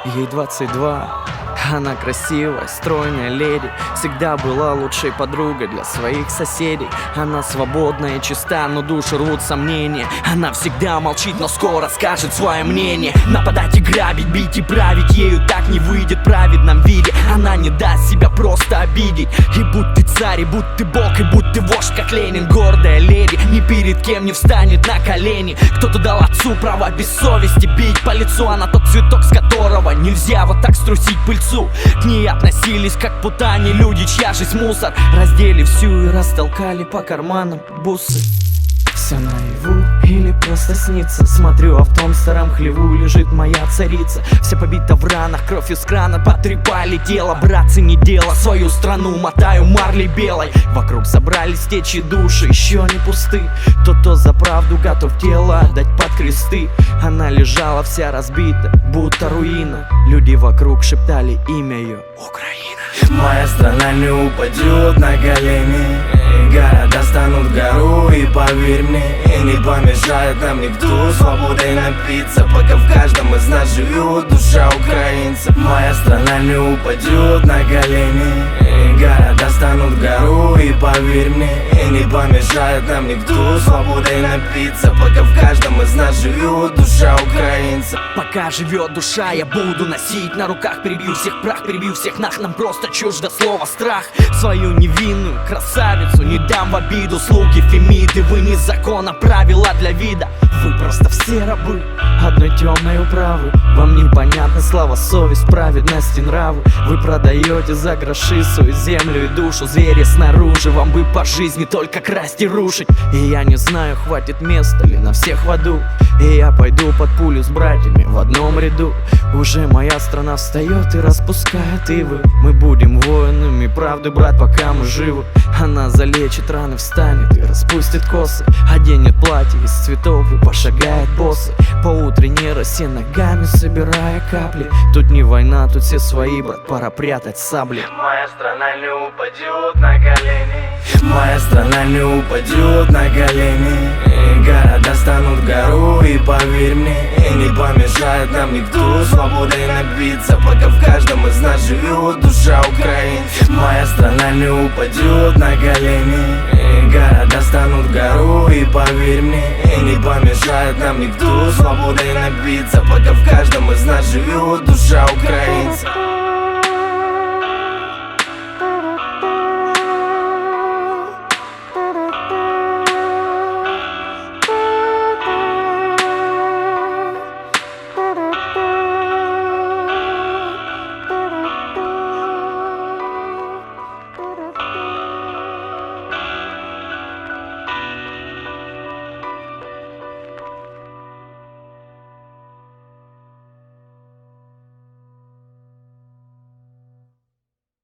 Ей 22, она красивая, стройная леди. Всегда была лучшей подругой для своих соседей. Она свободная и чиста, но душу рвут сомнения. Она всегда молчит, но скоро скажет свое мнение. Нападать и грабить, бить и править, ею так не выйдет в праведном виде. Она не даст себя просто обидеть. И будь ты царь, и будь ты бог, и будь ты вождь, как Ленин. Гордая леди, ни перед кем не встанет на колени. Кто-то дал отцу право без совести бить по лицу. Она тот цветок, с которого нельзя вот так струсить пыльцу. К ней относились как к путане люди, чья жизнь мусор. Раздели всю и растолкали по карманам бусы. Все наяву или просто снится. Смотрю, а в том старом хлеву лежит моя царица. Вся побита в ранах, кровь из крана потрепали тело. Братцы, не дело, свою страну мотаю марлей белой. Вокруг собрались течи души, еще не пусты. Кто за правду готов тело отдать под кресты. Она лежала вся разбита, будто руина. Люди вокруг шептали имя ее: Украина. Моя страна не упадет на колени. Города станут гору, и поверь мне, не помешает нам никто свободой напиться, пока в каждом из нас живет душа украинца. Моя страна не упадет на колени. Города станут гору, и поверь мне, не помешает нам никто свободой напиться, пока в каждом из нас живет душа украинца. Пока живет душа, я буду носить на руках. Перебью всех прах, перебью всех нах. Нам просто чуждо слово страх. Свою невинную красавицу не дам в обиду. Слуги Фемиды, вы не закон, а правила для вида. Вы просто все рабы одной темной управы. Вам непонятны слова, совесть, праведность и нравы. Вы продаете за гроши свою землю и душу. Звери снаружи, вам бы по жизни только красть и рушить. И я не знаю, хватит места ли на всех в аду. И я пойду под пулю с братьями в одном ряду. Уже моя страна встает и распускает ивы. Мы будем воинами правды, брат, пока мы живы. Она залечит раны, встанет и распустит косы. Оденет платье из цветов и пошагает боссы по утренней росе, ногами собирая капли. Тут не война, тут все свои, брат, пора прятать сабли. Моя страна не упадет на колени. Моя страна не упадет на колени. Города станут гору, и поверь мне, не помешает нам никто свободой напиться, пока в каждом из нас живет душа украинца. Моя страна не упадет на колени. Города станут гору, и поверь мне, не помешает нам никто свободой напиться, пока в каждом из нас живет душа украинца.